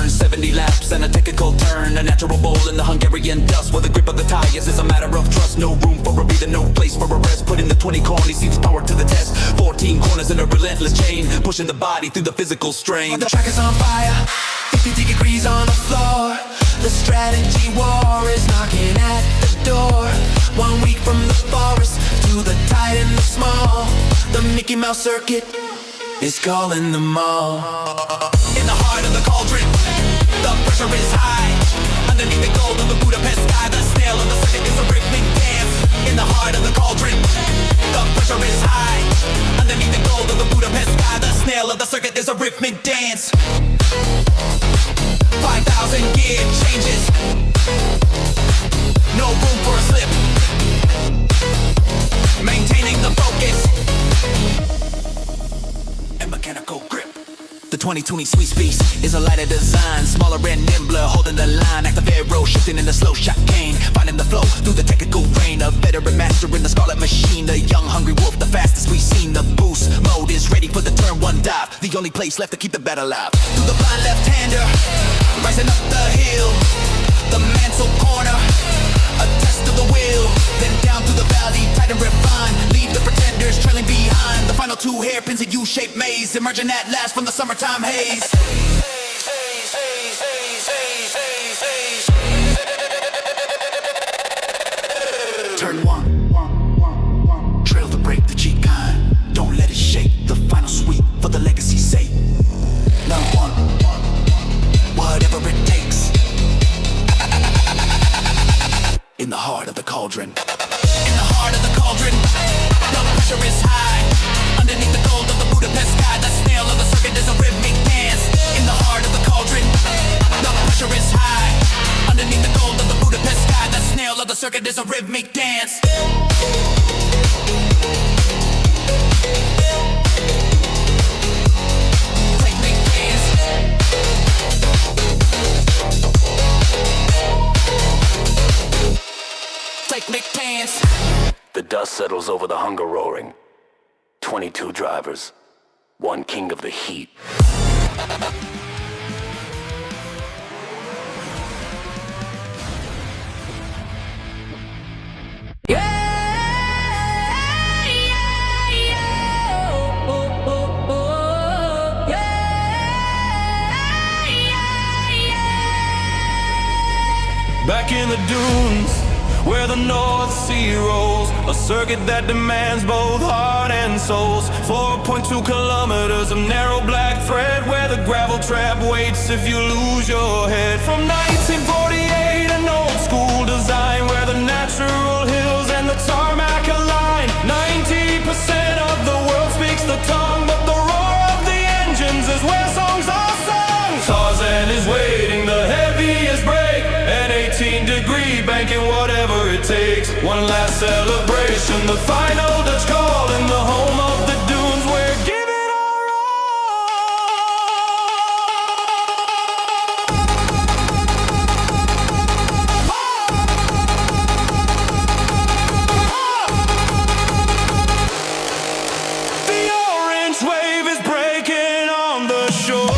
burn 70 laps and a technical turn. A natural bowl in the Hungarian dust, where the grip of the tires is a matter of trust. No room for a breather, no place for a rest. Put in the 20 corners, see his power to the test. 14 corners in a relentless chain, pushing the body through the physical strain. The track is on fire, 50 degrees on the floor. The strategy war is knocking at the door. 1 week from the forest to the tight and the small. The Mickey Mouse circuit is calling them all. In the heart of the cauldron, the pressure is high. Underneath the gold of the Budapest sky, the snail of the circuit is a rhythmic dance. In the heart of the cauldron, the pressure is high. Underneath the gold of the Budapest sky, the snail of the circuit is a rhythmic dance. 5,000 gear changes, no room for a slip. Maintaining the focus and mechanical grip. The 2020 Sweet Speed is a lighter design, smaller and nimbler, holding the line. Active arrow shifting in the slow shot cane, finding the flow through the technical rain. A veteran master in the scarlet machine, the young hungry wolf, the fastest we've seen. The boost mode is ready for the turn one dive, the only place left to keep the battle alive. Through the blind left-hander, rising up the hill, the mantle corner, a test of the will. Then down through the valley, tight and refined, leave the pretenders trailing behind. The final 2 hairpins, a U-shaped maze, emerging at last from the summertime haze. Turn 1, trail to break the cheat kind. Don't let it shake, the final sweep for the legacy's sake. Now 1, whatever it takes. In the heart of the cauldron. In the heart of the cauldron, the pressure is high. Underneath the gold of the Budapest sky, the snail of the circuit is a rhythmic dance. In the heart of the cauldron, the pressure is high. Underneath the gold of the Budapest sky, the snail of the circuit is a rhythmic dance. Rhythmic dance. Rhythmic dance. The dust settles over the hunger roaring. 22 drivers, 1 king of the heat. Back in the dunes, where the North Sea rolls, a circuit that demands both heart and souls. 4.2 kilometers of narrow black thread, where the gravel trap waits if you lose your head. From 1948, an old school design, where the natural hills and the tarmac align. 90% of the world speaks the tongue, but the roar of the engines is where songs are sung. Tarzan is waiting, the heaviest brake, an 18-degree banking, whatever it takes. One last celebration, the final Dutch call in the home of the dunes. We're giving our all. The orange wave is breaking on the shore.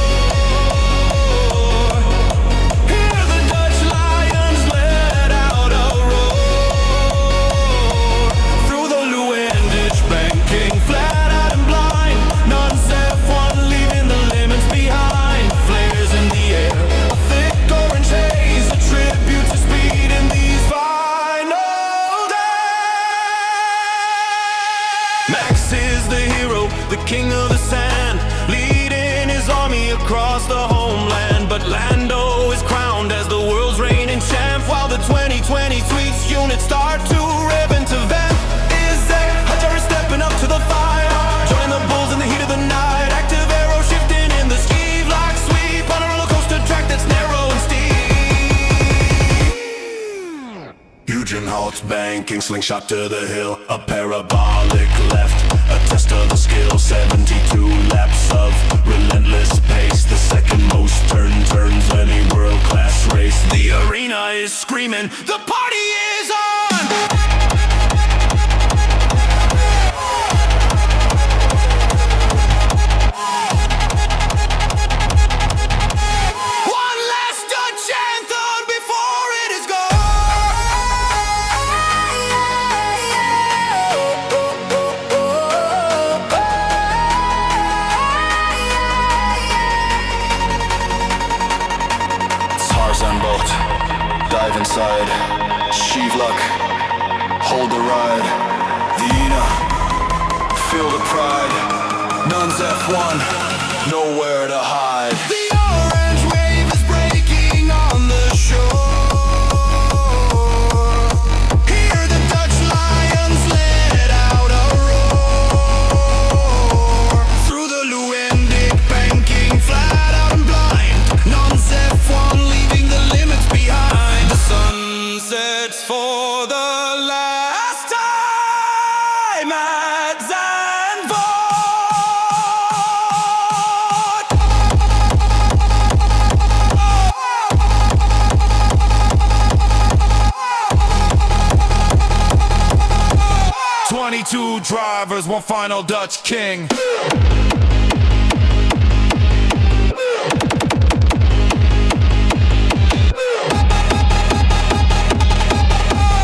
King of the sand, leading his army across the homeland. But Lando is crowned as the world's reigning champ, while the 2020 Tweets units start to rev into vamp. Izek Hajar is stepping up to the fire, joining the bulls in the heat of the night. Active arrow shifting in the ski lock sweep on a roller coaster track that's narrow and steep. Eugene halts banking, slingshot to the hill, a parabolic left, a test of the skill. 72 laps of relentless pace, the second most turns any world-class race. The arena is screaming, the party is on! One inside. Shivlak, hold the ride. Vina, feel the pride. Nunz F1, nowhere to hide. The orange wave is breaking on the shore. Hear the Dutch lions let out a roar. Through the Luendic banking, flat out and blind. Nunz F1 leaving the limits behind. The sun sets for the last time at Zandvoort. 22 drivers, one final Dutch king.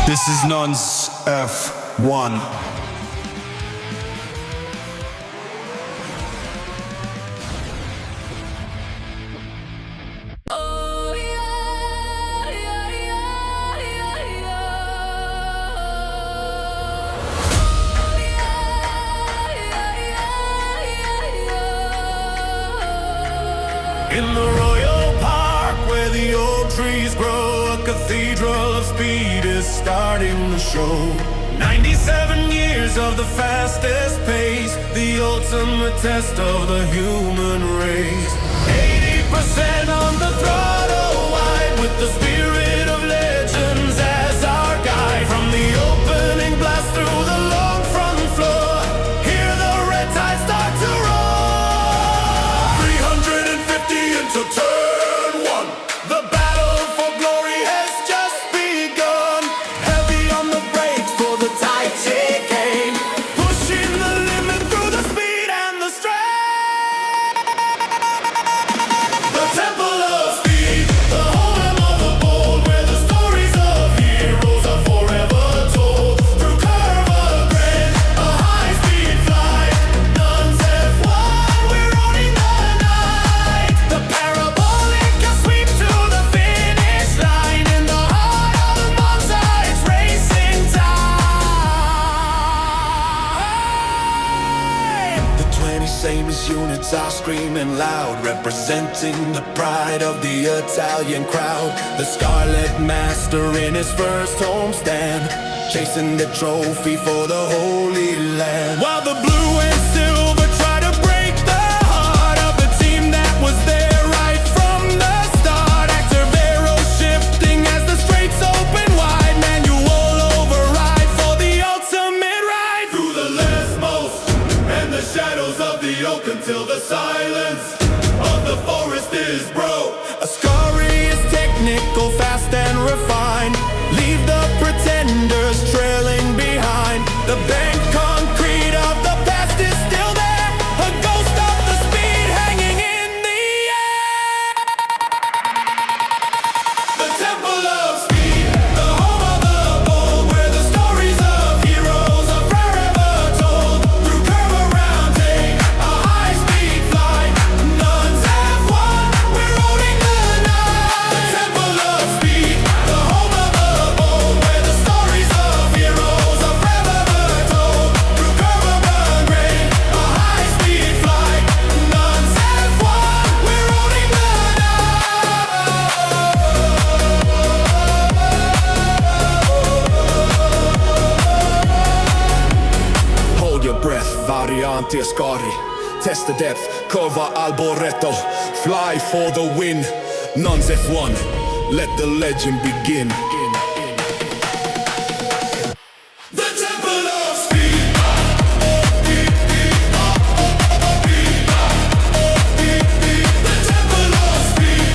This is Nunz F1. In the Royal Park where the oak trees grow, a cathedral of speed is starting the show. 97 years of the fastest pace, the ultimate test of the human race. 80% on the throttle wide, with the spirit of legends as our guide. From the opening blast through the long front floor, hear the red tide start to roar. 350 into turn one, the battle for glory has just begun. Heavy on the brakes for the tight chicane, pushing the limit through the speed and the strength. The temple of speed, the home of the bold, where the stories of heroes are forever told. Through curve of grand, a high-speed flight. Nunz F1, we're owning the night. The parabolic can sweep to the finish line. In the heart of Monza, it's racing time. The 20 Siemens units are screaming loud, representing the pride of the Italian crowd. The Scarlet Master in his first homestand, chasing the trophy for the Holy Land. While the blue and silver try to break the heart of the team that was there right from the start. Activero shifting as the straights open wide. Manual override for the ultimate ride. Through the lesmos and the shadows of the oak, until the silence of the forest is broke. Ascari is technical, fast and refined. Leave the pretenders trailing behind. The bank concrete of the past is still there, a ghost of the speed hanging in the air. The temple of speed, the home of the bold, where the stories of heroes are forever told. Through curve around take, a high-speed flight. Nunz F1, we're owning the night. The temple of speed, the home of the bold, where the stories of heroes are forever told. Through curve around grade, a high-speed flight. Nunz F1, we're owning the night. Hold your breath, variante Ascari. Test the depth, curva Alboreto. Fly for the win. Nunz F1, let the legend begin. The temple of speed. The temple of speed.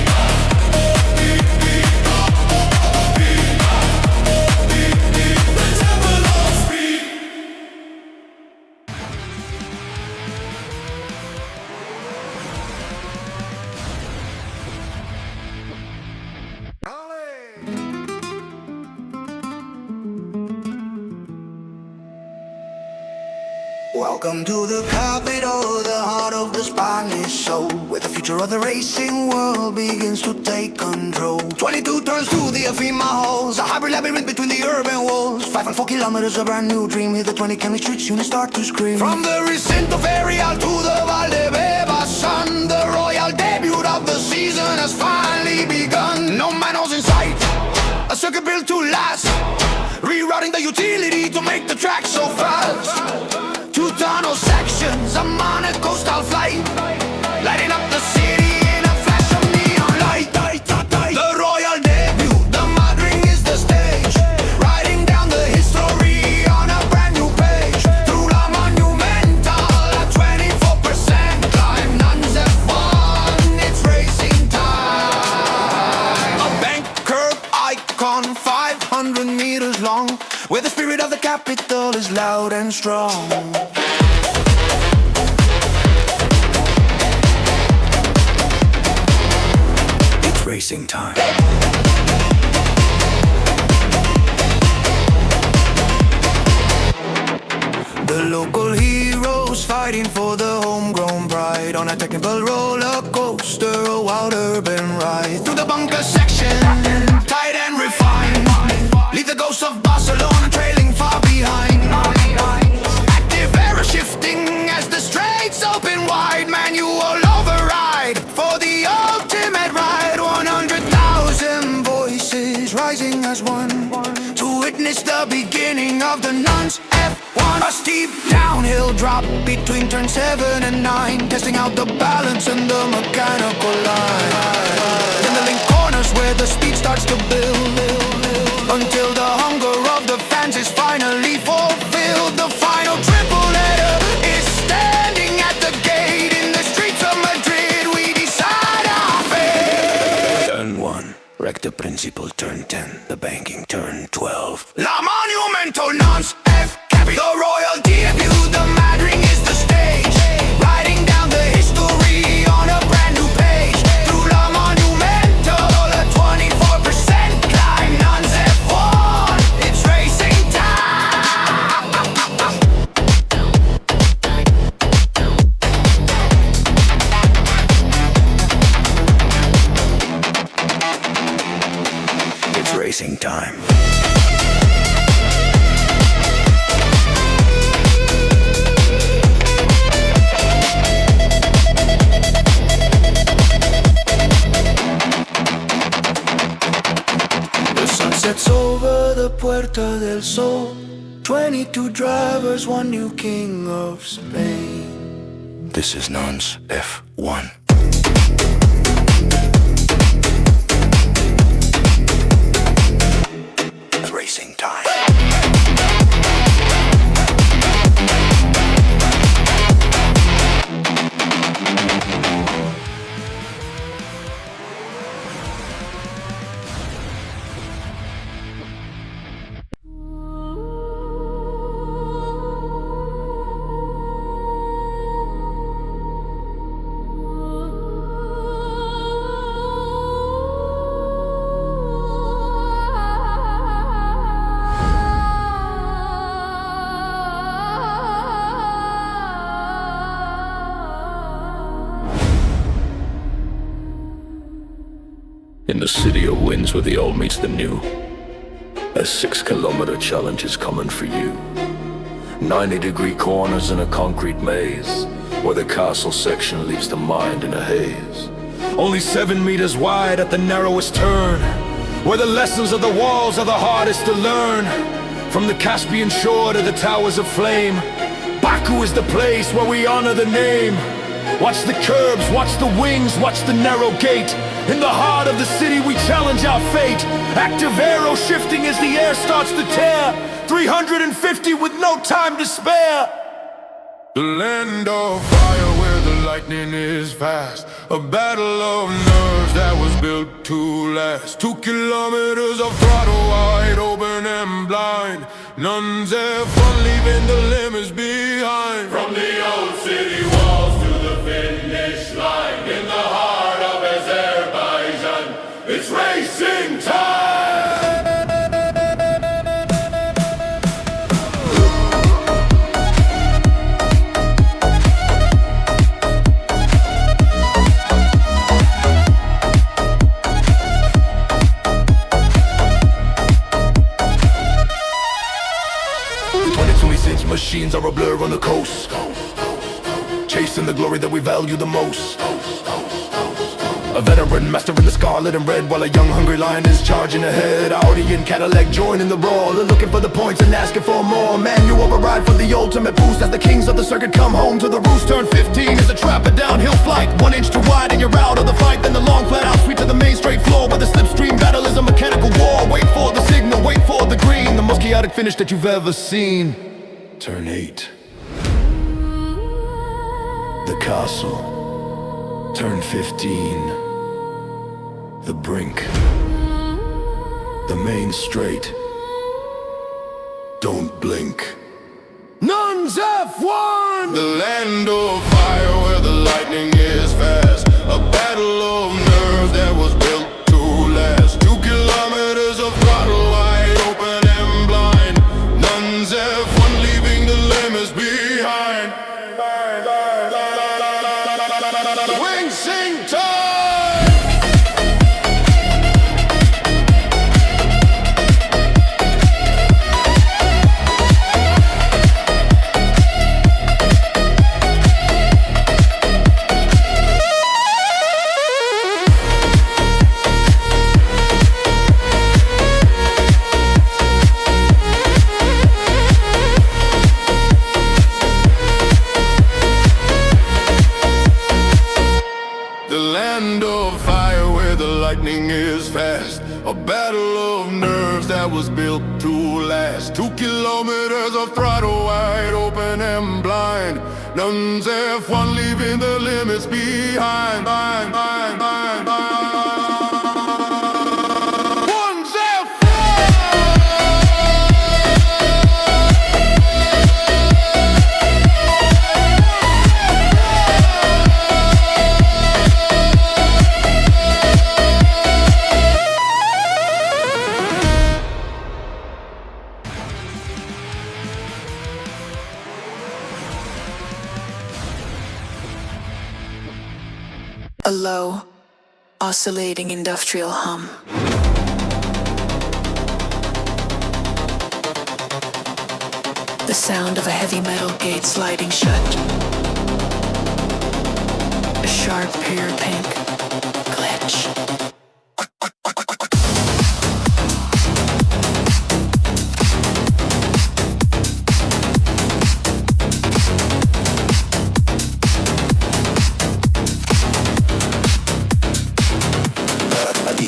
The temple of speed. Welcome to the capital, the heart of the Spanish soul, where the future of the racing world begins to take control. 22 turns to the ephemeral halls, a hybrid labyrinth between the urban walls. 5 and 4 kilometers, a brand new dream. Hit the 20 county streets, units start to scream. From the Recinto Ferial to the Valdebeba sun, the royal debut of the season has finally begun. No manuals in sight, a circuit built to last, rerouting the utility to make the track so fast. 2 tunnel sections, a Monaco style flight, lighting up the city in a flash of neon light. The royal debut, the Madrid is the stage, writing down the history on a brand new page. Through La Monumental, a 24% climb. Nunz F1, it's racing time. A bank curve icon, 500 meters long, where the spirit of the capital is loud and strong. It's racing time. The local heroes fighting for the homegrown pride, on a technical roller coaster, a wild urban ride. Through the bunker section, tight and refined, leave the ghosts of Barcelona trailing far behind. Active era shifting as the straights open wide. Manual override for the ultimate ride. 100,000 voices rising as one to witness the beginning of the Nunz F1. A steep downhill drop between turn 7 and 9, testing out the balance and the mechanical line. Then the link corners where the speed starts to build, until the hunger of the fans is finally fulfilled. The final triple letter is standing at the gate. In the streets of Madrid we decide our fate. Turn 1, recta principal. Turn 10, the banking. Turn 12, La Monumental. Nunz F Capi, the royal debut. The mad ring is the stage, writing down the history on a brand new page. Through La Monumental, a 24% climb. Nunz F1, it's racing time. It's racing time. Sunsets over the Puerta del Sol, 22 drivers, one new king of Spain. This is Nunz F1. Racing time. In the city of winds where the old meets the new, a 6-kilometer challenge is coming for you. 90-degree corners in a concrete maze, where the castle section leaves the mind in a haze. Only 7 meters wide at the narrowest turn, where the lessons of the walls are the hardest to learn. From the Caspian shore to the towers of flame, Baku is the place where we honor the name. Watch the curbs, watch the wings, watch the narrow gate. In the heart of the city we challenge our fate. Active arrow shifting as the air starts to tear. 350 with no time to spare. The land of fire where the lightning is fast. A battle of nerves that was built to last. 2 kilometers of throttle wide open and blind. Nunz F1 leaving the limits behind. From the old city walls to the finish line. In the heart of Azerbaijan, it's racing time. Its machines are a blur on the coast, chasing the glory that we value the most. A veteran master in the scarlet and red, while a young hungry lion is charging ahead. Audi and Cadillac joining the brawl, they're looking for the points and asking for more. Manual override for the ultimate boost as the kings of the circuit come home to the roost. Turn 15 is a trap, a downhill flight, 1 inch too wide and you're out of the fight. Then the long flat out sweep to the main straight floor, where the slipstream battle is a mechanical war. Wait for the signal, wait for the green, the most chaotic finish that you've ever seen. Turn 8, the castle. Turn 15, the brink, the main straight. Don't blink. Nunz F1! The land of fire where the lightning is fast. A battle of nerves that was built to last. 2 kilometers of throttle wide open and blind. Nunz F1 leaving the limits behind. Wings sing time! Lightning is fast, a battle of nerves that was built to last. 2 kilometers of throttle wide open and blind. Nunz F1 leaving the limits behind. A low, oscillating industrial hum. The sound of a heavy metal gate sliding shut. A sharp pure pink glitch.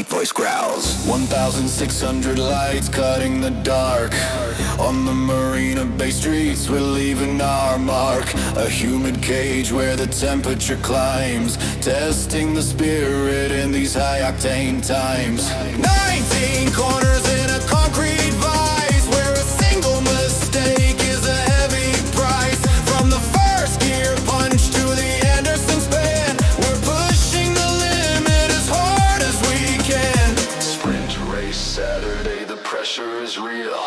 Voice growls. 1,600 lights cutting the dark. On the Marina Bay streets we're leaving our mark. A humid cage where the temperature climbs, testing the spirit in these high-octane times. 19 corners in a concrete vise, where a single mistake is a heavy price. From the first gear punch to the Anderson span, we're pushing the limit as hard as we can. Sprint race Saturday, the pressure is real.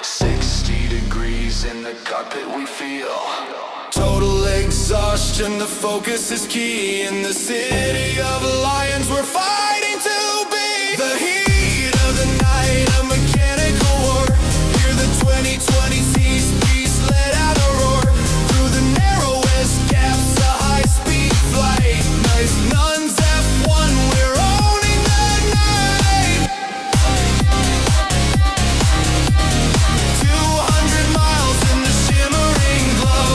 60 degrees in the cockpit we feel. Total exhaustion, the focus is key. In the city of lions we're fighting to be. The heat of the night, a mechanical war. Hear the 2020 seas beast let out a roar. Through the narrowest gaps, a high-speed flight. Nice Nunz F1, we're owning the night. 200 miles in the shimmering glow,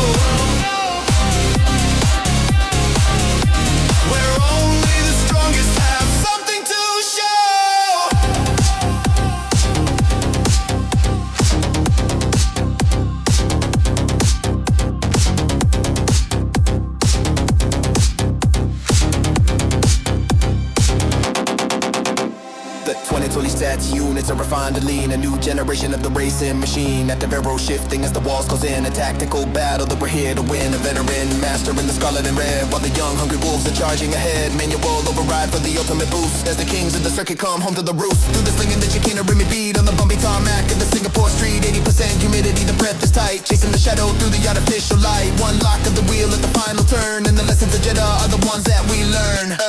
where only the strongest have something to show. The 2020 stats units are refined to lean. A new generation of the racing machine. At the Vero shifting as the walls close in. A tactical battle that we're here to win. A veteran master in the scarlet and red, while the young hungry wolves are charging ahead. Manual override for the ultimate boost, as the kings of the circuit come home to the roost. Through the slinging the chicane, a rimmy beat on the bumpy tarmac in the Singapore street. 80% humidity, the breath is tight, chasing the shadow through the artificial light. One lock of the wheel at the final turn, and the lessons of Jeddah are the ones that we learn.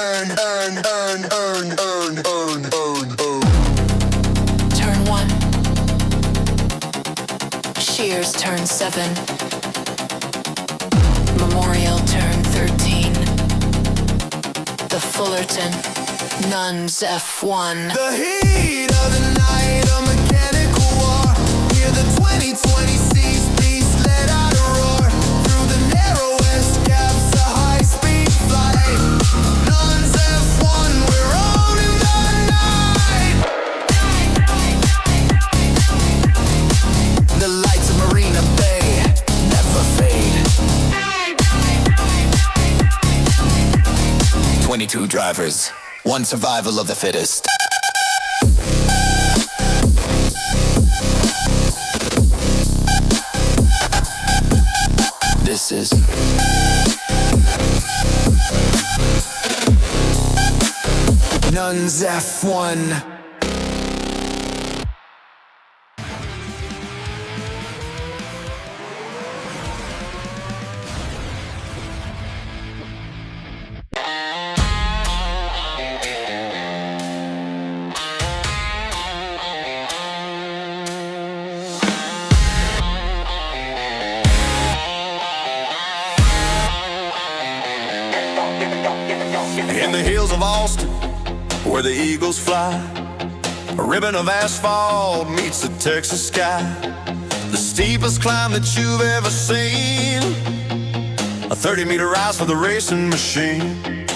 Turn 1. Cheers turn 7. Memorial turn 13. The Fullerton, Nunz F1. The heat of the night, a mechanical war. Hear the 2020 seas beast let out a roar. Through the narrowest gaps, a high-speed flight. Nunz F1, we're owning the night. The lights of Marina Bay never fade. 22 drivers, one survival of the fittest. This is Nunz F1. In the hills of Austin, where the eagles fly, a ribbon of asphalt meets the Texas sky. The steepest climb that you've ever seen, a 30-meter rise for the racing machine.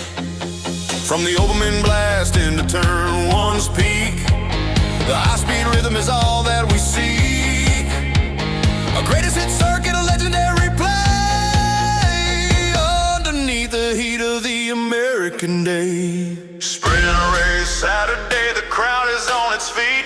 From the Oberman blast into turn one's peak, the high-speed rhythm is all that we seek. A greatest hit circuit, a legendary play, underneath the heat of the American day. Sprint race Saturday, the crowd is on its feet.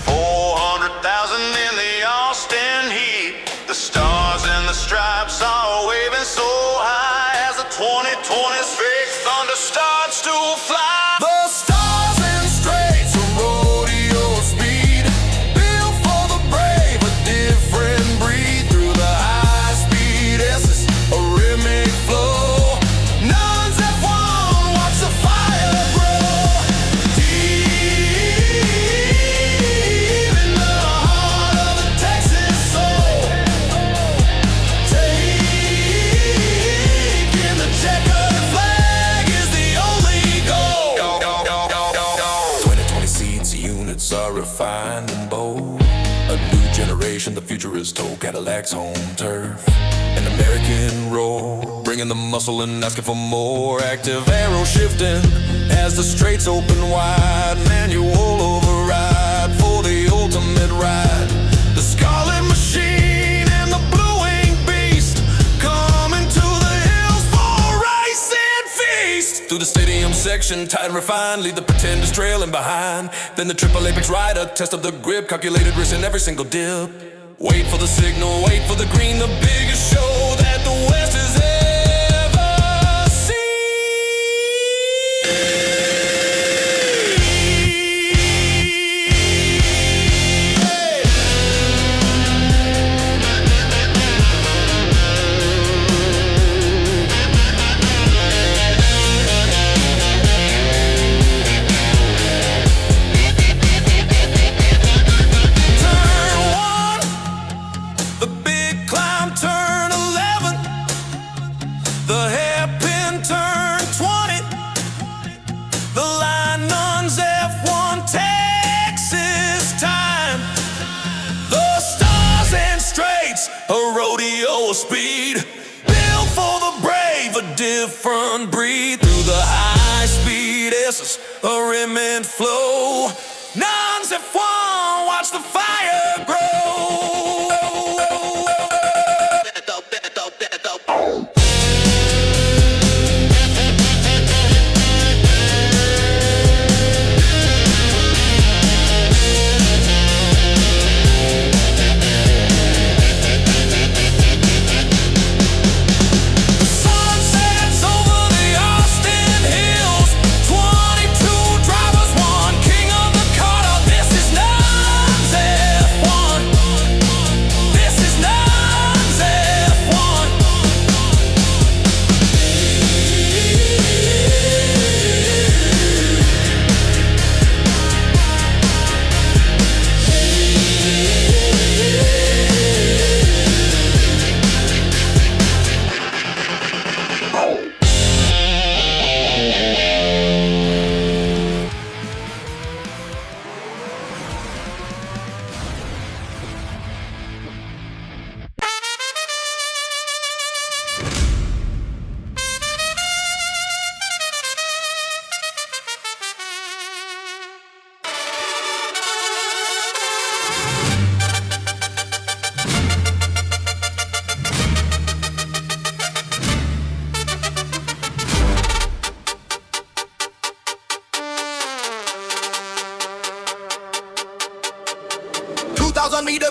400,000 in the Austin heat. The stars and the stripes are waving so high as the 2020's fake thunder starts to fly. The stars and straights are rodeo speed, built for the brave, a different breed. Through the high-speed S's, a rhythmic flow. Nunz F1, watch the fire grow. Deep in the heart of the Texas soul, taking the checkered flag is the only goal. 2020 seats, units are refined and bold. A new generation, the future is told. Cadillac's home turf, an American roar, bringing the muscle and asking for more. Active arrow shifting as the straights open wide. Manual override for the ultimate ride. The Scarlet Machine and the Blue Wing Beast coming to the hills for rice and feast. Through the stadium section, tight and refined, lead the pretenders trailing behind. Then the triple apex rider, test of the grip, calculated risk in every single dip. Wait for the signal, wait for the green, the biggest show that the West has ever seen. Turn 1, the big climb, turn 11, the hairpin, turn 20, the line, Nunz F1, Texas time. The stars and straights, a rodeo speed, built for the brave, a different breed. Through the high-speed S's, a rim and flow. Nunz F1, watch the fire grow. Sunsets over the Austin hills, 22 drivers, one king of the Carnival. This is Nunz F1.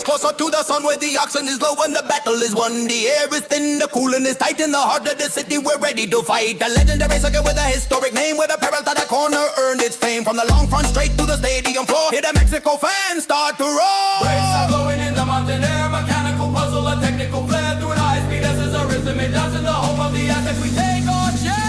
closer to the sun where the oxygen is low and the battle is won. The air is thin, the cooling is tight. In the heart of the city, we're ready to fight. A legendary circuit with a historic name, where the perils at the corner earned its fame. From the long front straight to the stadium floor, hear the Mexico fans start to roar. Brakes are blowing in the mountain air, mechanical puzzle, a technical flair. Through an high speed, this is a rhythm. It does in the home of the Aztecs. We take our share.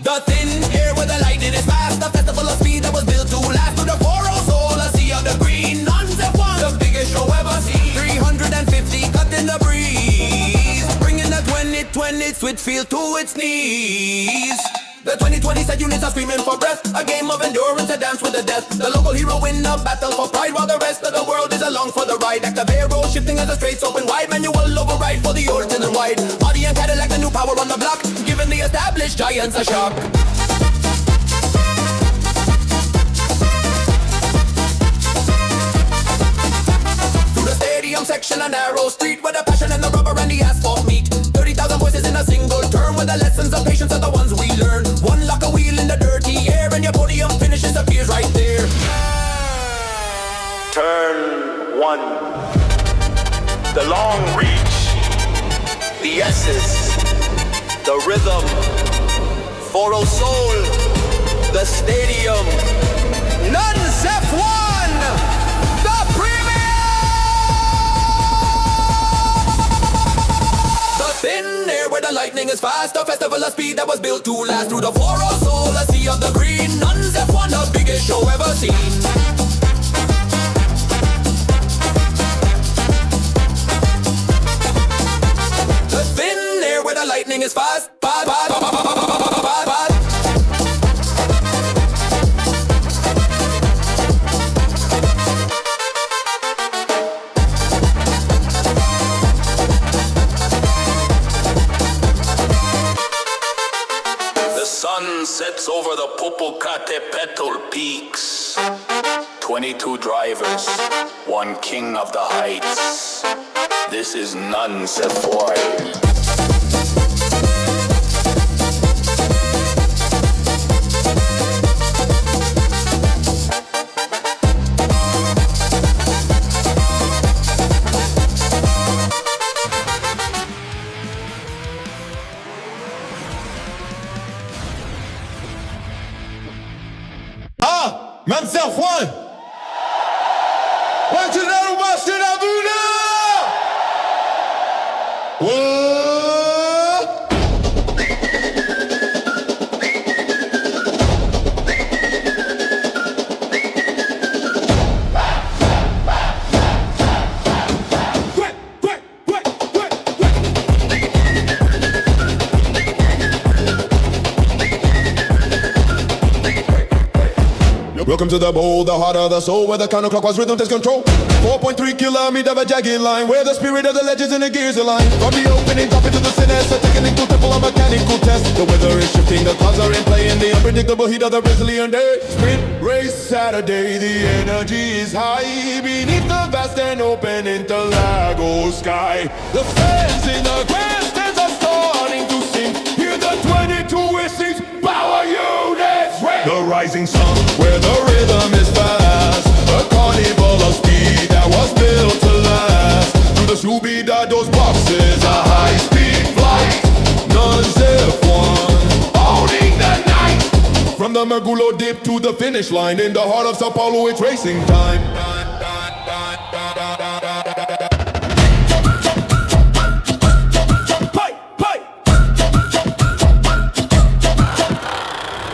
The thin air where the lightning is fast. The festival of speed that was built to last. To the 4-0 soul, a sea of the green. Nunz F1, the biggest show ever seen. 350 cut in the breeze, bringing the 2020 sweet feel to its knees. The 2020 set units are screaming for breath. A game of endurance, a dance with the death. The local hero win a battle for pride, while the rest of the world is along for the ride. Active arrow shifting as the straits open wide. Manual override for the origin and wide. Audi and Cadillac, the new power on the block, giving the established giants a shock. Through the stadium section, a narrow street, where the passion and the rubber and the asphalt meet. 30,000 voices in a single turn, where the lessons of patience are the ones we learn. One lock a wheel in the dirty air, and your podium finishes appears right there. Turn 1. The long reach, the S's, the rhythm, 4-0 soul, the stadium, Nunz F1, the Thin air where the lightning is fast. A festival of speed that was built to last. Through the 4-0 soul, a sea of the green. Nunz F1, the biggest show ever seen. The thin air where the lightning is fast. Sets over the Popocatépetl peaks. 22 drivers, one king of the heights. This is Nunz F1. Nunz F1. Want to know what's in Abu Dhabi? What? Welcome to the bowl, the heart of the soul, where the counterclockwise rhythm takes control. 4.3 kilometers of a jagged line, where the spirit of the legends and the gears align. From the opening top into the sinister, a technical triple, a mechanical test. The weather is shifting, the clouds are in play, in the unpredictable heat of the Brazilian day. Sprint race Saturday, the energy is high, beneath the vast and open Interlago sky. The fans in the grandstands are starting to sing. Hear the 22 whistles, power units ring. The rising sun, where the rhythm is fast. A carnival of speed that was built to last. Through the Scooby-Dado's boxes, a high-speed flight. Nunz F1, owning the night. From the Mogyoród dip to the finish line, in the heart of Sao Paulo, it's racing time.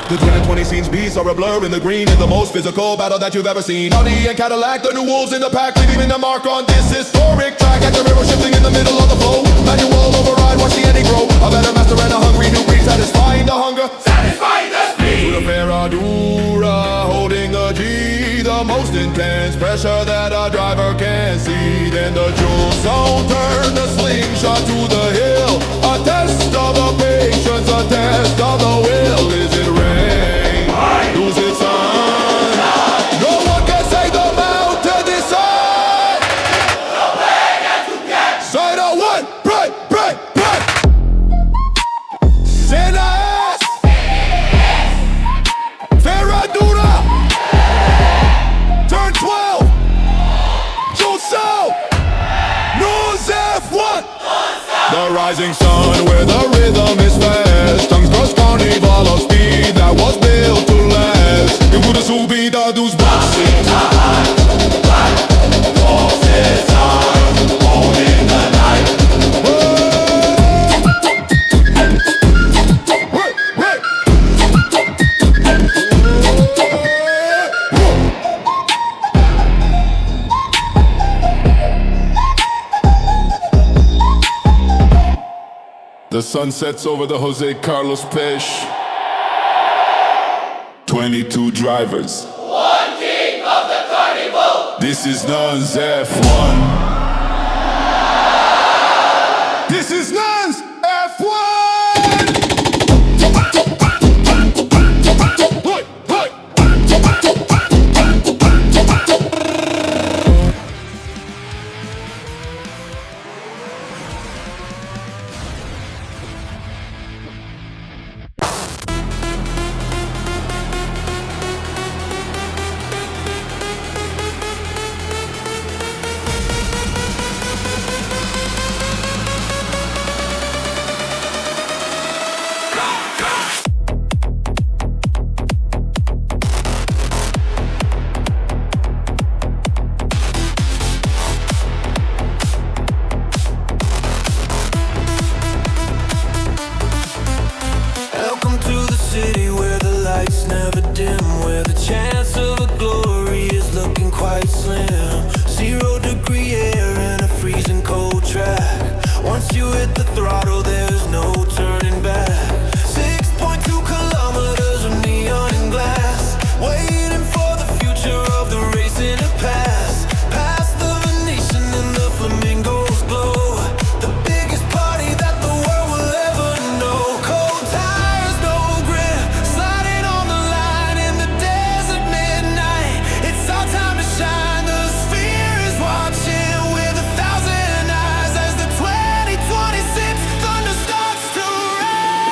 The 2020 scenes beats are a blur in the green, in the most physical battle that you've ever seen. Audi and Cadillac, the new wolves in the pack, leaving a mark on this historic track. At the river shifting in the middle of the flow, manual override, watch the ending grow. A better master and a hungry new breed, satisfying the hunger, satisfying the speed. Through the Ferradura, holding the G, the most intense pressure that a driver can see. Then the jewel zone turn, the slingshot to the hill. A test of the patience, a test of the will. Is it rain? Lose its sun. No one can say the mountain decide. No pagan together. the rising sun, where the rhythm is fast. Tongues cross carnival of speed that was built to last. You put a subida dos The sun sets over the Jose Carlos Pesh. 22 drivers. One king of the Carnival. This is Nunz F1. This is Nunz F1. Welcome to the city where the lights never dim, where the chance of a glory is looking quite slim. 0-degree air and a freezing cold track. Once you hit the throttle, there's no turning back. 6.2 kilometers of neon and glass, waiting for the future of the race in a pass. Past the Venetian and the flamingos glow, the biggest party that the world will ever know. Cold tires, no grip, sliding on the line in the desert midnight. It's our time to shine. The sphere is watching with 1,000 eyes as the 2026 thunder starts to rise.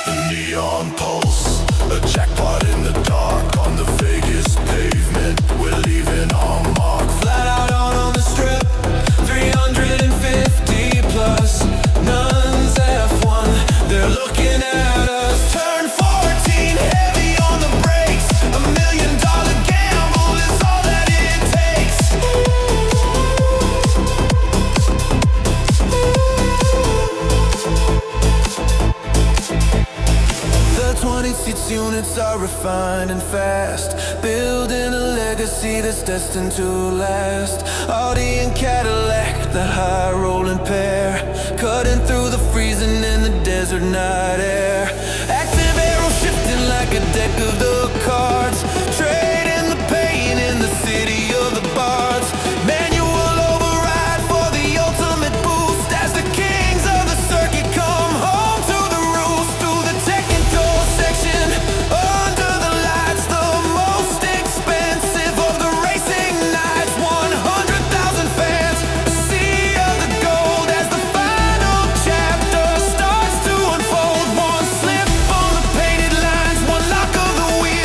The neon pulse, a jackpot in the dark on the Vegas pavement. We're leaving our mark. Flat out on the strip, 350 plus. Nunz F1, they're looking at us. Turn 14, heavy on the brakes. $1 million gamble is all that it takes. The 26 units are refined and fast, building a legacy that's destined to last. Audi and Cadillac, that high rolling pair, cutting through the freezing and the desert night air. Active arrow shifting like a deck of the cards, trading the pain in the city of the bards. Manual override for the ultimate boost as the kings of the circuit come home to the roost. Through the technical section, under the lights, the most expensive of the racing nights. 100,000 fans, a sea of the gold as the final chapter starts to unfold. One slip on the painted lines, one lock of the wheel.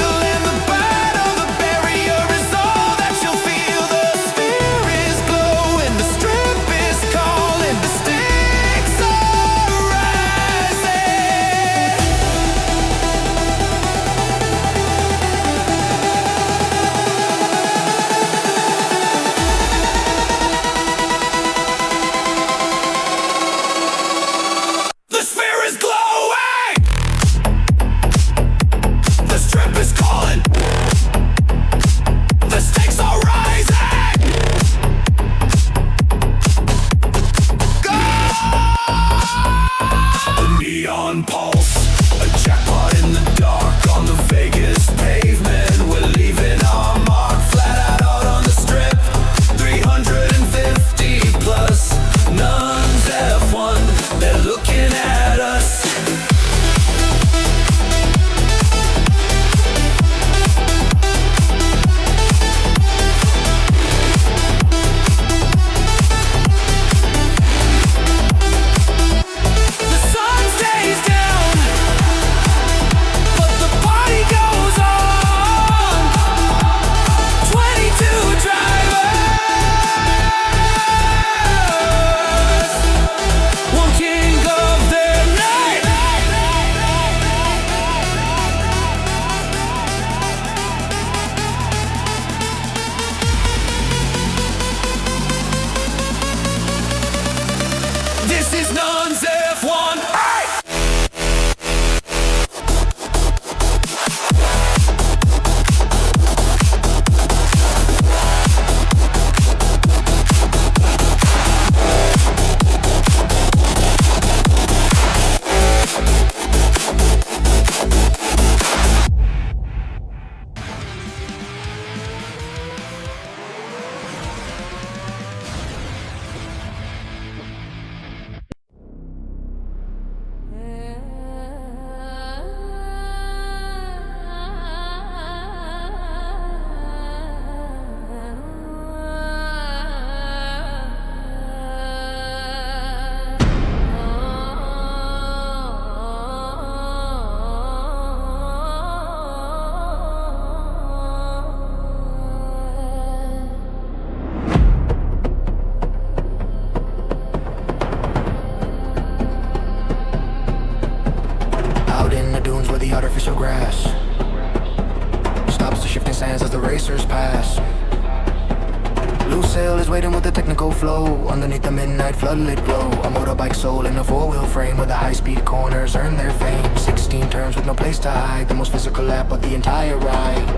waiting with a technical flow underneath the midnight floodlit glow. A motorbike soul in a four-wheel frame with the high-speed corners earn their fame. 16 turns with no place to hide, the most physical lap of the entire ride.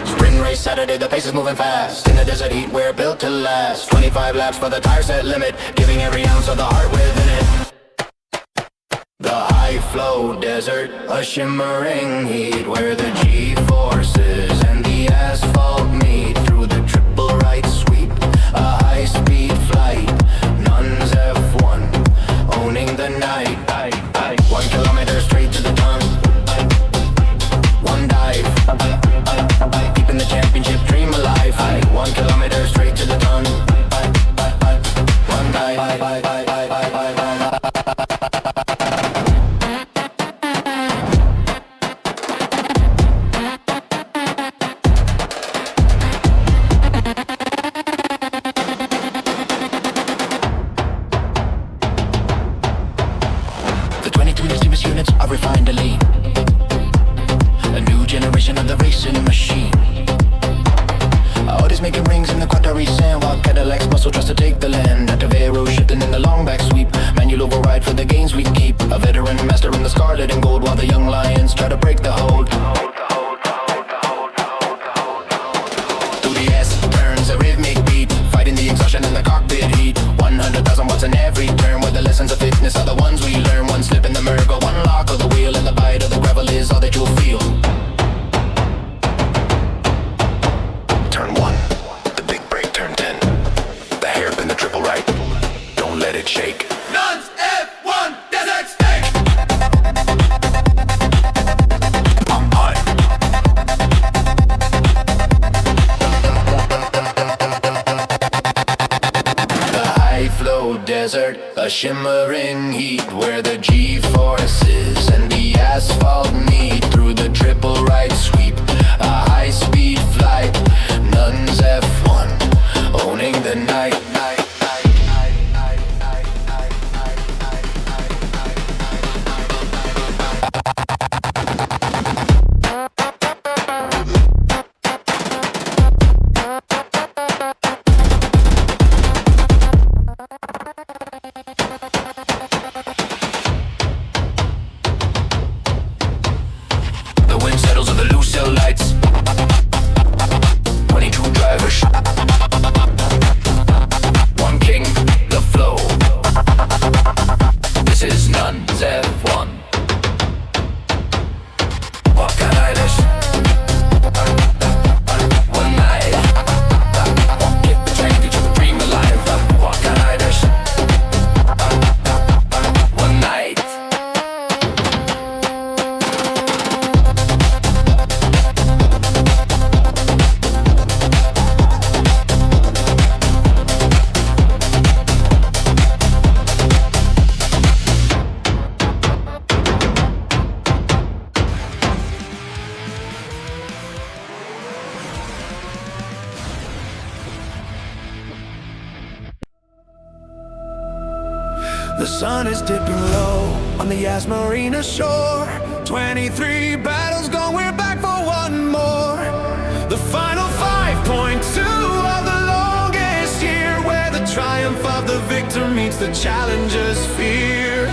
Sprint race Saturday, the pace is moving fast. In the desert heat, we're built to last. 25 laps for the tire set limit, giving every ounce of the heart within it. The high-flow desert, a shimmering heat where the G-forces and the asphalt meet. Through the triple right sweep, a high-speed flight. Nunz F1, owning the night. 1 kilometer straight to the tongue. One dive, keeping the championship dream alive. 1 kilometer straight to the tongue. One dive. The 22 Series units are refined to lean. A new generation of the racing machine. Audis making rings in the Qatar sand, while Cadillacs muscle trust to take the land. Active shifting in the long back sweep. Manual override for the gains we keep. A veteran master in the scarlet and gold, while the young lions try to break the hold. Through the S turns a rhythmic beat, fighting the exhaustion in the cockpit heat. 100,000 watts in every turn, where the lessons of fitness are the ones we learn. One slip in the Mergo, one lock of the wheel, and the bite of the gravel is all that you'll feel. Turn 1, the big break, turn 10. The hairpin, the triple right, don't let it shake. Nunz F1 Desert Snake. Pump high. The high-flow desert, a shimmering heat where the G-forces and the asphalt meet. Through the triple right sweep, a high-speed flight. Nunz F1, owning the night. The wind settles on the Lucille lights. 22 drivers, one king, the flow. This is Nunz F1. What can I do? One night, keep the championship dream alive. What can I do? One night. The sun is dipping low on the Yas Marina shore. 23 battles gone, we're back for one more. The final 5.2 of the longest year, where the triumph of the victor meets the challenger's fear.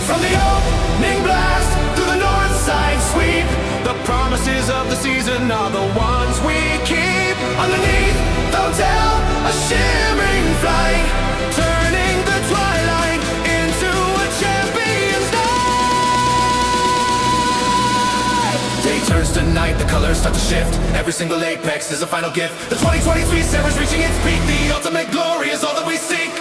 From the opening blast to the north side sweep, the promises of the season are the ones we keep. Underneath the hotel, a shimmering flight, turning the twilight into a champion's night. Day turns to night, the colors start to shift. Every single apex is a final gift. The 2023 Shimmer's reaching its peak. The ultimate glory is all that we seek.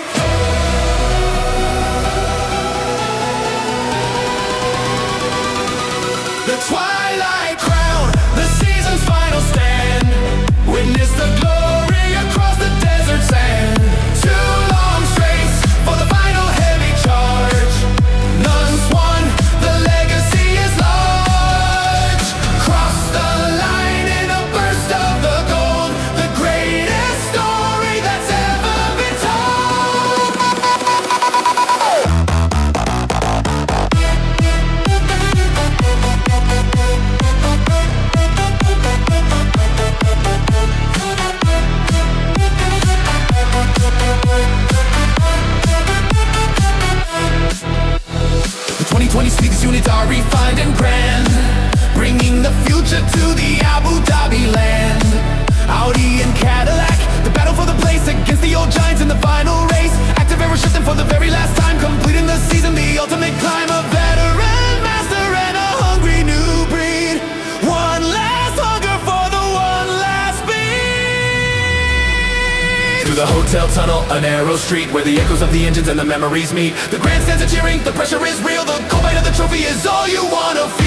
The Twilight crown, the season's final stand. Witness the glory across the desert sand. 2 long straights for the final heavy charge. Nunz won, the legacy is large. Cross the line in a burst of the gold, the greatest story that's ever been told. the hotel tunnel, a narrow street where the echoes of the engines and the memories meet. The grandstands are cheering, the pressure is real, the cold weight of the trophy is all you wanna feel.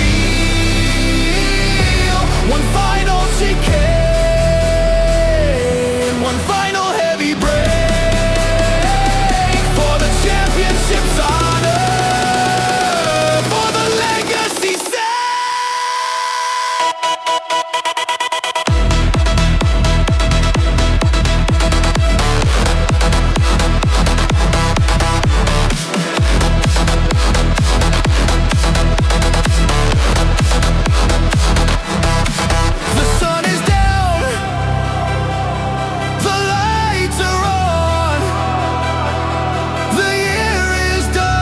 One final chicane, one final heavy break for the championship's honor, for the legacy sake. The sun is down, the lights are on, the year is done.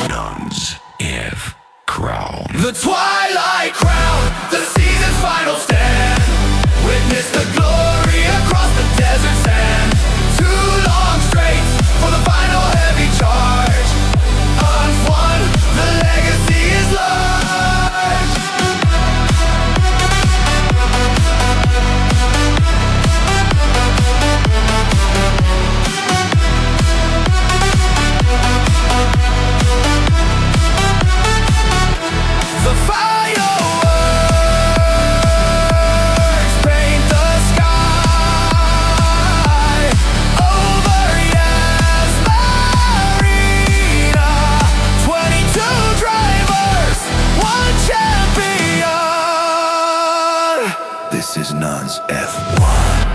Nunz F. Crown. The Twilight crown, the season's final stand. Witness the glory across the desert sand. 2 long straights for the final heavy charge. Unwon, the legacy is large. The fireworks paint the sky over Yas Marina. 22 drivers, 1 champion. This is Nunz F1.